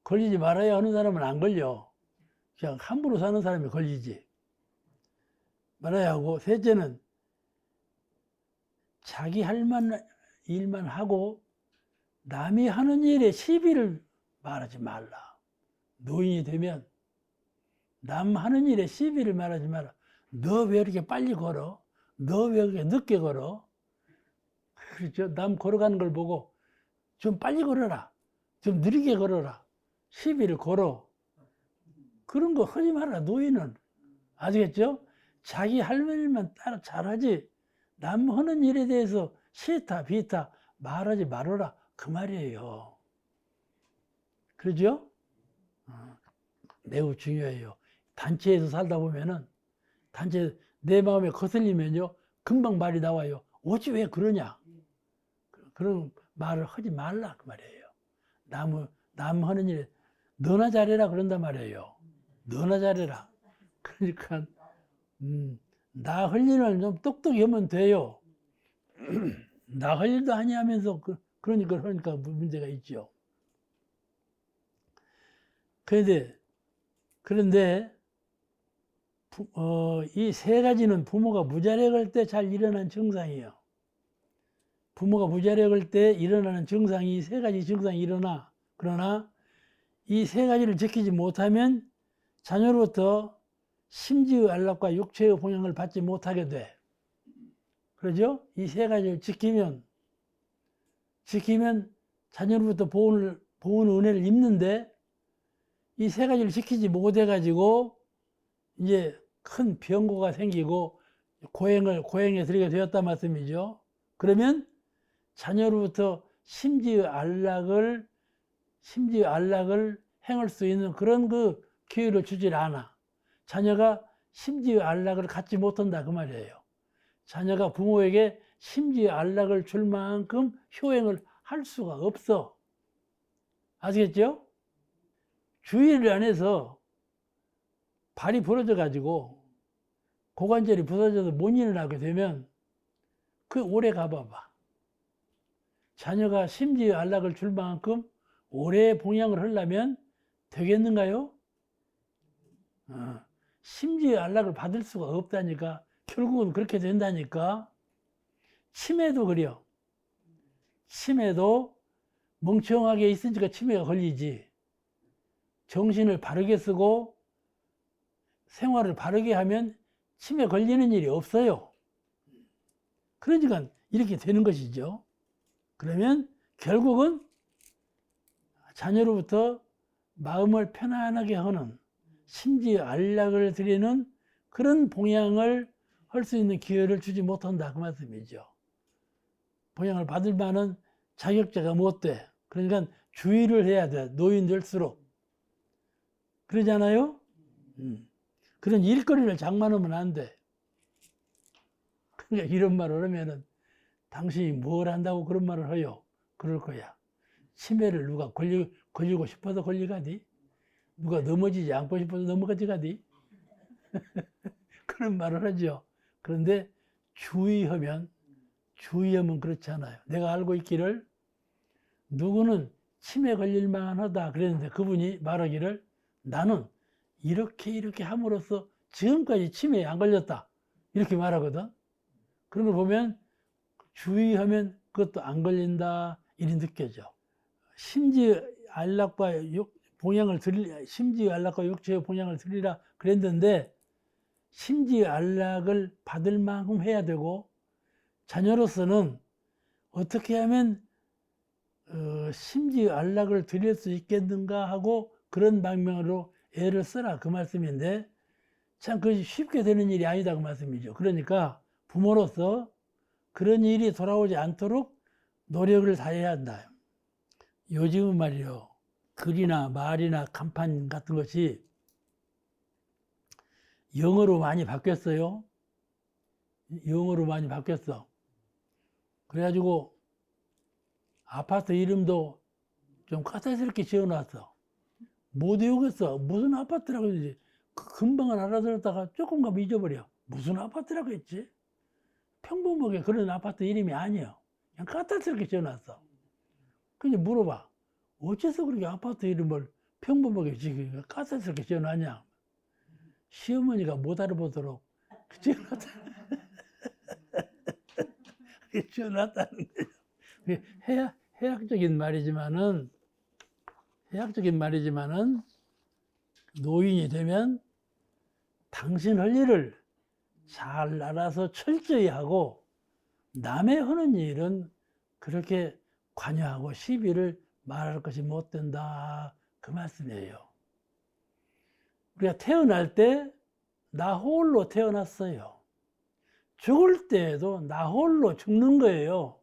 A: 걸리지 말아야 하는 사람은 안 걸려. 그냥 함부로 사는 사람이 걸리지. 말아야 하고, 셋째는 자기 할 만한 일만 하고 남이 하는 일에 시비를 말하지 말라. 노인이 되면 남 하는 일에 시비를 말하지 마라. 너 왜 이렇게 빨리 걸어? 너 왜 이렇게 늦게 걸어? 그렇죠? 남 걸어가는 걸 보고 좀 빨리 걸어라. 좀 느리게 걸어라. 시비를 걸어. 그런 거 하지 마라, 노인은. 아시겠죠? 자기 할 일만 따라 잘하지. 남 하는 일에 대해서 싫다, 비타 말하지 말아라. 그 말이에요. 그러죠? 매우 중요해요. 단체에서 살다 보면은, 단체, 내 마음에 거슬리면요, 금방 말이 나와요. 어찌 왜 그러냐? 그런 말을 하지 말라. 그 말이에요. 남 하는 일에, 너나 잘해라. 그런단 말이에요. 너나 잘해라. 그러니까, 나 할 일을 좀 똑똑히 하면 돼요. 나 할 일도 아니하면서 그러니까 문제가 있죠. 그런데 이 세 가지는 부모가 무자력할 때 잘 일어난 증상이에요. 부모가 무자력할 때 일어나는 증상이 세 가지 증상이 일어나. 그러나 이 세 가지를 지키지 못하면 자녀로부터 심지의 안락과 육체의 봉양을 받지 못하게 돼. 그러죠? 이 세 가지를 지키면 자녀로부터 보은 은혜를 입는데 이 세 가지를 지키지 못해가지고 이제 큰 병고가 생기고 고행에 들이게 되었단 말씀이죠. 그러면 자녀로부터 심지의 안락을 행할 수 있는 그런 그 기회를 주질 않아. 자녀가 심지의 안락을 갖지 못한다 그 말이에요. 자녀가 부모에게 심지의 안락을 줄 만큼 효행을 할 수가 없어. 아시겠죠? 주의를 안 해서 발이 부러져 가지고 고관절이 부서져서 못 일어나게 되면 그 오래 가봐봐. 자녀가 심지의 안락을 줄 만큼 오래 봉양을 하려면 되겠는가요? 심지의 안락을 받을 수가 없다니까. 결국은 그렇게 된다니까. 치매도 그래요. 치매도 멍청하게 있으니까 치매가 걸리지. 정신을 바르게 쓰고 생활을 바르게 하면 치매 걸리는 일이 없어요. 그러니까 이렇게 되는 것이죠. 그러면 결국은 자녀로부터 마음을 편안하게 하는 심지어 안락을 드리는 그런 봉양을 할 수 있는 기회를 주지 못한다 그 말씀이죠. 봉양을 받을 만한 자격자가 못 돼. 그러니까 주의를 해야 돼. 노인 될수록. 그러잖아요? 그런 일거리를 장만하면 안 돼. 그러니까 이런 말을 하면은 당신이 뭘 한다고 그런 말을 해요? 그럴 거야. 치매를 누가 걸리고 싶어서 걸리가디? 누가 넘어지지 않고 싶어서 넘어가지? 그런 말을 하죠. 그런데 주의하면 그렇지 않아요. 내가 알고 있기를 누구는 치매 걸릴만 하다 그랬는데 그분이 말하기를 나는 이렇게 함으로써 지금까지 치매에 안 걸렸다. 이렇게 말하거든. 그런 걸 보면 주의하면 그것도 안 걸린다. 이리 느껴져. 심지어 안락과 육체의 봉양을 드리라 그랬는데 심지어 안락을 받을 만큼 해야 되고 자녀로서는 어떻게 하면 심지어 안락을 드릴 수 있겠는가 하고 그런 방면으로 애를 써라 그 말씀인데 참 그것이 쉽게 되는 일이 아니다 그 말씀이죠. 그러니까 부모로서 그런 일이 돌아오지 않도록 노력을 다해야 한다. 요즘은 말이요. 글이나 말이나 간판 같은 것이 영어로 많이 바뀌었어요. 영어로 많이 바뀌었어. 그래가지고 아파트 이름도 좀 까탈스럽게 지어놨어. 못 외우겠어. 무슨 아파트라고 했지? 금방은 알아들었다가 조금 가면 잊어버려. 무슨 아파트라고 했지? 평범하게 그런 아파트 이름이 아니에요. 그냥 까탈스럽게 지어놨어. 그냥 물어봐. 어째서 그렇게 아파트 이름을 평범하게 지금 까탈스럽게 지어놨냐? 시어머니가 못 알아보도록 지어놨다. 지어놨다는 거예요. 해학적인 말이지만은, 노인이 되면 당신 할 일을 잘 알아서 철저히 하고, 남의 하는 일은 그렇게 관여하고 시비를 말할 것이 못 된다. 그 말씀이에요. 우리가 태어날 때 나 홀로 태어났어요. 죽을 때에도 나 홀로 죽는 거예요.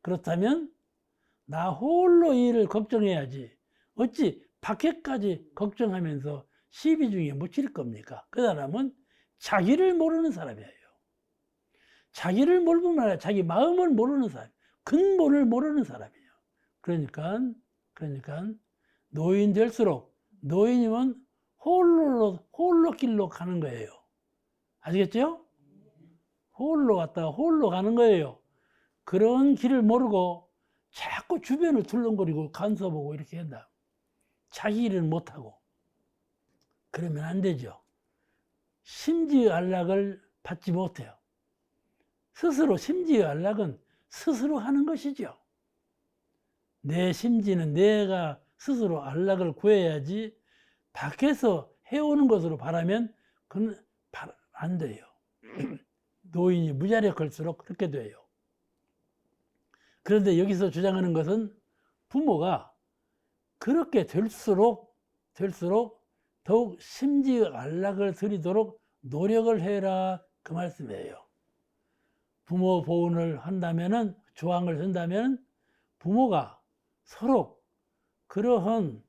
A: 그렇다면 나 홀로 이 일을 걱정해야지. 어찌 밖에까지 걱정하면서 시비 중에 묻힐 겁니까? 그 사람은 자기를 모르는 사람이에요. 자기를 모르는 말, 자기 마음을 모르는 사람, 근본을 모르는 사람이에요. 그러니까 노인 될수록, 노인이면 홀로 길로 가는 거예요. 아시겠죠? 홀로 갔다가 홀로 가는 거예요. 그런 길을 모르고 자꾸 주변을 둘렁거리고 간섭하고 이렇게 한다. 자기 일은 못하고. 그러면 안 되죠. 심지의 안락을 받지 못해요. 스스로 심지의 안락은 스스로 하는 것이죠. 내 심지는 내가 스스로 안락을 구해야지 밖에서 해오는 것으로 바라면 그건 안 돼요. 노인이 무자력할수록 그렇게 돼요. 그런데 여기서 주장하는 것은 부모가 그렇게 될수록 더욱 심지의 안락을 드리도록 노력을 해라. 그 말씀이에요. 부모 보훈을 한다면은, 조항을 쓴다면 부모가 서로 그러한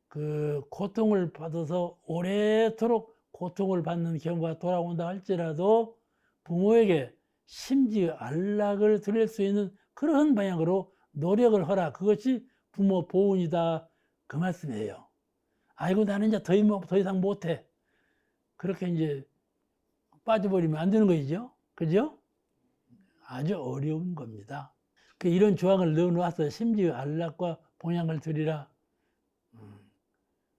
A: 그 고통을 받아서 오래도록 고통을 받는 경우가 돌아온다 할지라도 부모에게 심지의 안락을 드릴 수 있는 그런 방향으로 노력을 하라. 그것이 부모 보훈이다. 그 말씀이에요. 아이고, 나는 이제 더 이상 못해. 그렇게 이제 빠져버리면 안 되는 거죠. 그죠? 아주 어려운 겁니다. 이런 조항을 넣어놓아서 심지의 안락과 봉양을 드리라.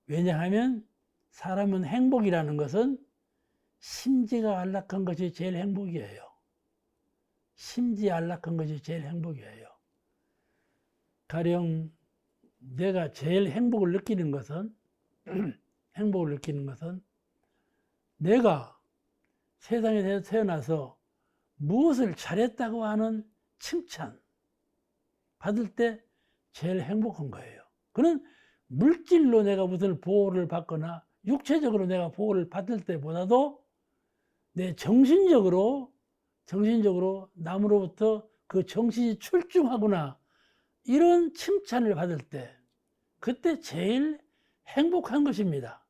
A: 왜냐하면 사람은 행복이라는 것은 심지가 안락한 것이 제일 행복이에요. 심지 안락한 것이 제일 행복이에요. 가령 내가 제일 행복을 느끼는 것은 내가 세상에 태어나서 무엇을 잘했다고 하는 칭찬 받을 때 제일 행복한 거예요. 그는 물질로 내가 무슨 보호를 받거나 육체적으로 내가 보호를 받을 때보다도 내 정신적으로 남으로부터 그 정신이 출중하구나 이런 칭찬을 받을 때 그때 제일 행복한 것입니다.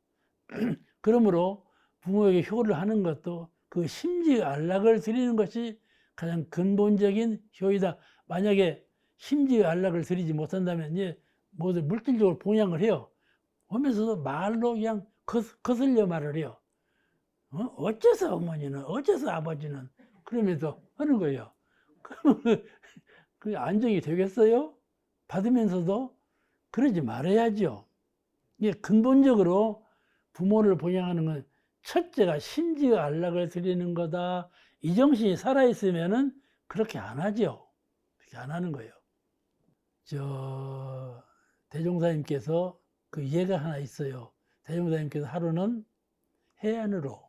A: 그러므로 부모에게 효를 하는 것도 그 심지의 안락을 드리는 것이 가장 근본적인 효이다. 만약에 심지의 안락을 드리지 못한다면 이제 모두 물질적으로 봉양을 해요. 하면서도 말로 그냥 거슬려 말을 해요. 어째서 어머니는, 어째서 아버지는 그러면서 하는 거예요. 그러면 그 안정이 되겠어요? 받으면서도 그러지 말아야죠. 이게 근본적으로 부모를 봉양하는 건 첫째가 심지의 안락을 드리는 거다. 이 정신이 살아있으면은 그렇게 안 하죠. 그렇게 안 하는 거예요. 대종사님께서 그 예가 하나 있어요. 대종사님께서 하루는 해안으로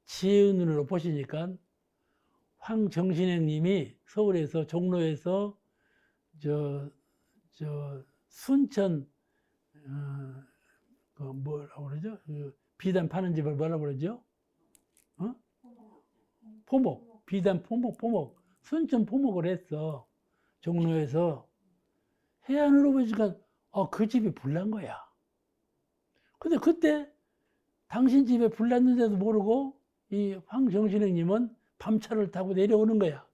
A: 지혜의 눈으로 보시니까 황정신행님이 서울에서 종로에서 순천 그 뭐라고 그러죠? 그 비단 파는 집을 뭐라고 그러죠? 포목, 비단 포목, 순천 포목을 했어. 종로에서 해안으로 보니까 그 집이 불난 거야. 근데 그때 당신 집에 불났는데도 모르고 이 황정신행님은 밤차를 타고 내려오는 거야.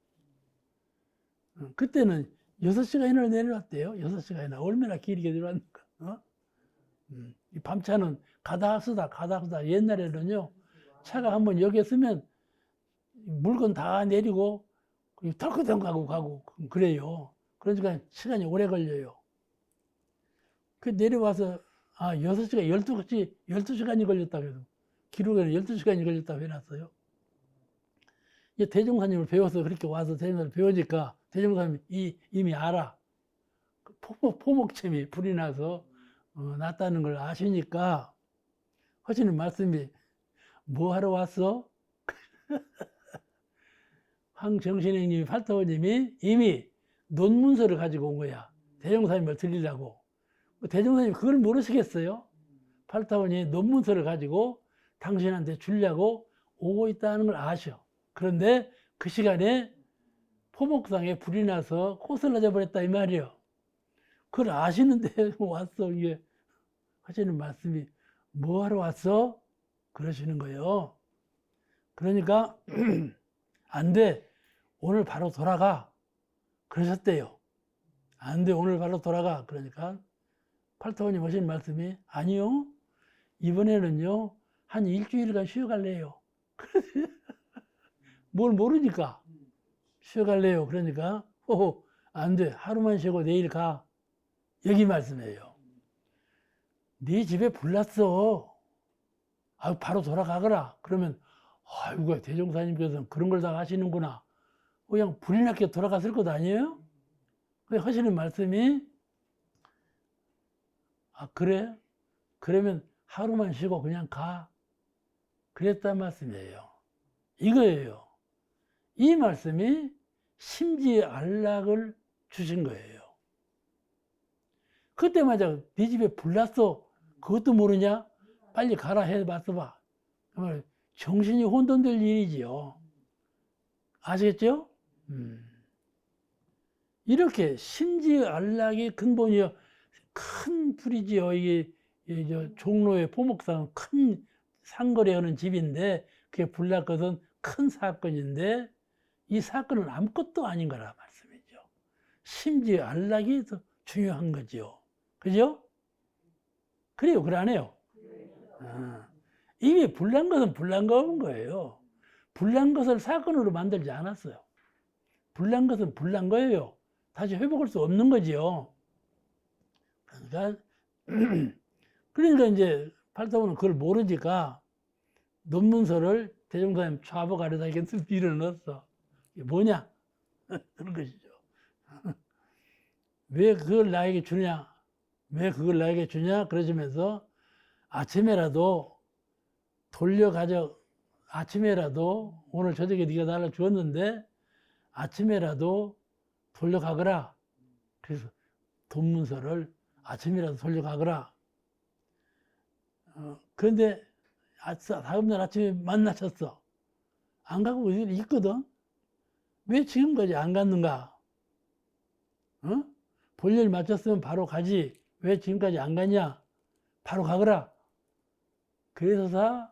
A: 그때는 6시간이나 내려왔대요. 6시간이나. 얼마나 길게 내려왔는가. 이 밤차는 가다 쓰다. 옛날에는요, 차가 한번 여기에 쓰면 물건 다 내리고 덜커덩 가고 그래요. 그러니까 시간이 오래 걸려요. 그 내려와서 6시간, 12시간이 걸렸다고 해서. 기록에는 12시간이 걸렸다고 해놨어요. 이제 대종사님을 배워서 그렇게 와서 대종사님을 배우니까 대종사님이 이미 알아. 포목침이 불이 나서 났다는 걸 아시니까 하시는 말씀이 뭐 하러 왔어? 황정신행님이 팔타오님이 이미 논문서를 가지고 온 거야. 대종사님을 드리려고. 대종사님이 그걸 모르시겠어요? 팔타오님이 논문서를 가지고 당신한테 주려고 오고 있다는 걸 아셔. 그런데 그 시간에 포목상에 불이 나서 코슬라져 버렸다 이 말이에요. 그걸 아시는데 왔어. 이게 하시는 말씀이 뭐 하러 왔어? 그러시는 거예요. 그러니까 안 돼. 오늘 바로 돌아가. 그러셨대요. 안 돼. 오늘 바로 돌아가. 그러니까 팔타오님 하시는 말씀이 아니요. 이번에는요. 한 일주일간 쉬어갈래요. 뭘 모르니까 쉬어갈래요. 그러니까 안 돼. 하루만 쉬고 내일 가. 여기 말씀이에요. 네 집에 불 났어. 바로 돌아가거라. 그러면 아이고 대종사님께서는 그런 걸 다 하시는구나. 그냥 불이 났게 돌아갔을 것 아니에요? 하시는 말씀이 그래? 그러면 하루만 쉬고 그냥 가. 그랬단 말씀이에요. 이거예요. 이 말씀이 심지의 안락을 주신 거예요. 그때마다 네 집에 불 났어. 그것도 모르냐? 빨리 가라 해봤어 봐. 정신이 혼돈될 일이지요. 아시겠죠? 이렇게 심지의 안락이 근본이요. 큰 불이지요. 이게 종로의 포목상 큰 상거래하는 집인데 그게 불난 것은 큰 사건인데 이 사건은 아무것도 아닌 거라 말씀이죠. 심지의 안락이 더 중요한 거죠. 그죠? 그래요? 그래 안 해요? 이미 불난 것은 불난 거예요. 불난 것을 사건으로 만들지 않았어요. 불난 것은 불난 거예요. 다시 회복할 수 없는 거지요. 그러니까 이제 팔타오는 그걸 모르니까 논문서를 대종사님 좌복 아래다 이렇게 밀어넣었어. 이게 뭐냐? 그런 것이죠. 왜 그걸 나에게 주냐? 왜 그걸 나에게 주냐? 그러시면서 아침에라도 아침에라도 오늘 저녁에 네가 나를 주었는데 아침에라도 돌려가거라. 그래서 논문서를 아침이라도 돌려가거라. 그런데 다음날 아침에 만나셨어. 안 가고 있거든. 왜 지금까지 안 갔는가? 볼일 마쳤으면 바로 가지. 왜 지금까지 안 가냐? 바로 가거라. 그래서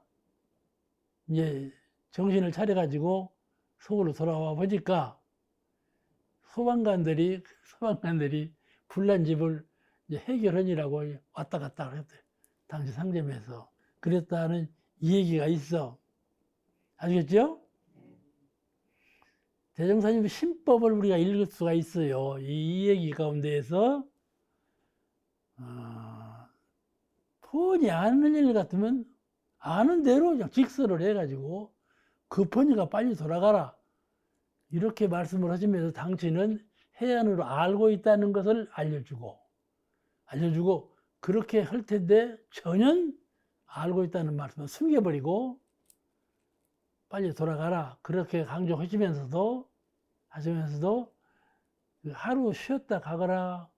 A: 이제 정신을 차려가지고 서울로 돌아와 보니까 소방관들이 불난 집을 이제 해결하느라고 왔다 갔다 그랬대. 당시 상점에서. 그랬다는 이 얘기가 있어. 아시겠죠? 대종사님 신법을 우리가 읽을 수가 있어요. 이 얘기 가운데에서 뻔히 아는 일 같으면 아는 대로 그냥 직설을 해가지고 급하니까 빨리 돌아가라. 이렇게 말씀을 하시면서 당신은 해안으로 알고 있다는 것을 알려주고 그렇게 할 텐데 전혀 알고 있다는 말씀을 숨겨버리고 빨리 돌아가라. 그렇게 강조하시면서도 하루 쉬었다 가거라.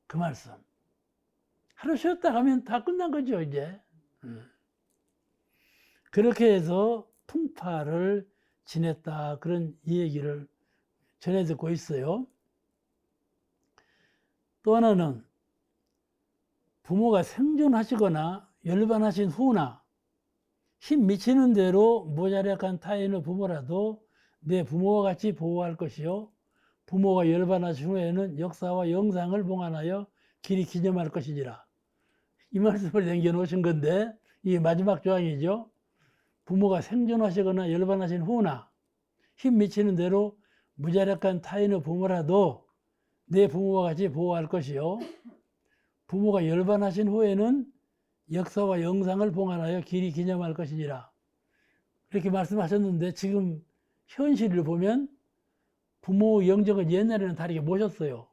A: 그 말씀. 하루 쉬었다 가면 다 끝난 거죠, 이제. 그렇게 해서 풍파를 지냈다. 그런 얘기를 전해 듣고 있어요. 또 하나는 부모가 생존하시거나 열반하신 후나 힘 미치는 대로 모자락한 타인의 부모라도 내 부모와 같이 보호할 것이요. 부모가 열반하신 후에는 역사와 영상을 봉안하여 길이 기념할 것이니라. 이 말씀을 남겨놓으신 건데 이게 마지막 조항이죠. 부모가 생존하시거나 열반하신 후나 힘 미치는 대로 무자력한 타인의 부모라도 내 부모와 같이 보호할 것이요. 부모가 열반하신 후에는 역사와 영상을 봉안하여 길이 기념할 것이니라. 이렇게 말씀하셨는데 지금 현실을 보면 부모 영정을 옛날에는 다르게 모셨어요.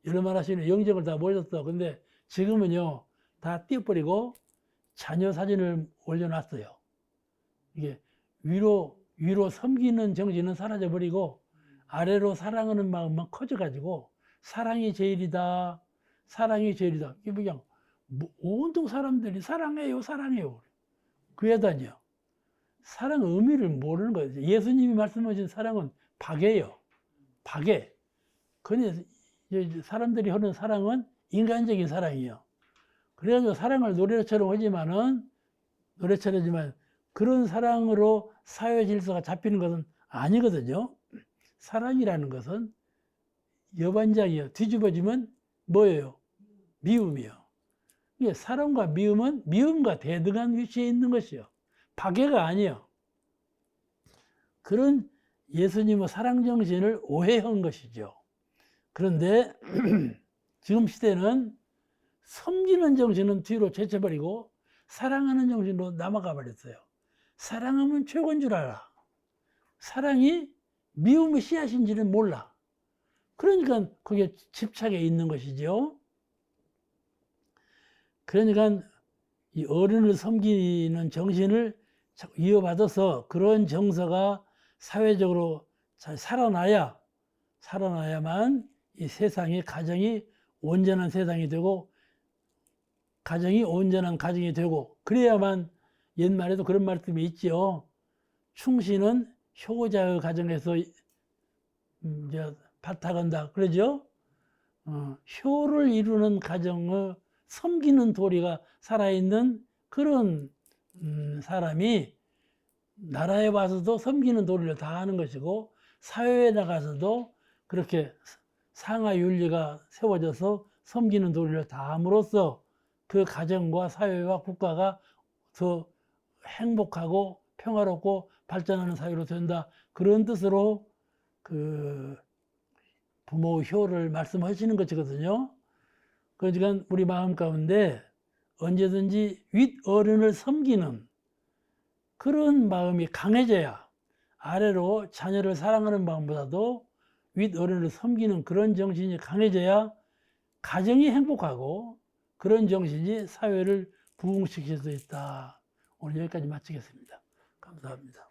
A: 얼마나 하시는 영정을 다 모셨어. 근데 지금은요, 다 띄어버리고 자녀 사진을 올려놨어요. 이게 위로 섬기는 정신은 사라져버리고 아래로 사랑하는 마음만 커져가지고 사랑이 제일이다. 사랑이 제일이다. 이게 그냥 온통 사람들이 사랑해요, 사랑해요. 그에다니요. 사랑 의미를 모르는 거예요. 예수님이 말씀하신 사랑은 박애예요. 박애. 근데 사람들이 하는 사랑은 인간적인 사랑이에요. 그래가지고 사랑을 노래처럼 하지만 그런 사랑으로 사회 질서가 잡히는 것은 아니거든요. 사랑이라는 것은 여반장이에요. 뒤집어지면 뭐예요? 미움이요. 이게 사랑과 미움은 미움과 대등한 위치에 있는 것이요. 박애가 아니에요. 그런 예수님의 사랑 정신을 오해한 것이죠. 그런데 지금 시대는 섬기는 정신은 뒤로 제쳐버리고 사랑하는 정신으로 남아가 버렸어요. 사랑하면 최고인 줄 알아. 사랑이 미움의 씨앗인지는 몰라. 그러니까 거기에 집착해 있는 것이죠. 그러니까 이 어른을 섬기는 정신을 이어받아서 그런 정서가 사회적으로 잘 살아나야만 이 세상이 가정이 온전한 세상이 되고 가정이 온전한 가정이 되고 그래야만 옛말에도 그런 말씀이 있죠. 충신은 효자의 가정에서 바타간다. 그러죠? 효를 이루는 가정의 섬기는 도리가 살아있는 그런 사람이 나라에 와서도 섬기는 도리를 다 하는 것이고 사회에 나가서도 그렇게 상하윤리가 세워져서 섬기는 도리를 다 함으로써 그 가정과 사회와 국가가 더 행복하고 평화롭고 발전하는 사회로 된다. 그런 뜻으로 그 부모 효를 말씀하시는 것이거든요. 그러니까 우리 마음 가운데 언제든지 윗어른을 섬기는 그런 마음이 강해져야 아래로 자녀를 사랑하는 마음보다도 윗어른을 섬기는 그런 정신이 강해져야 가정이 행복하고 그런 정신이 사회를 부흥시킬 수 있다. 오늘 여기까지 마치겠습니다. 감사합니다.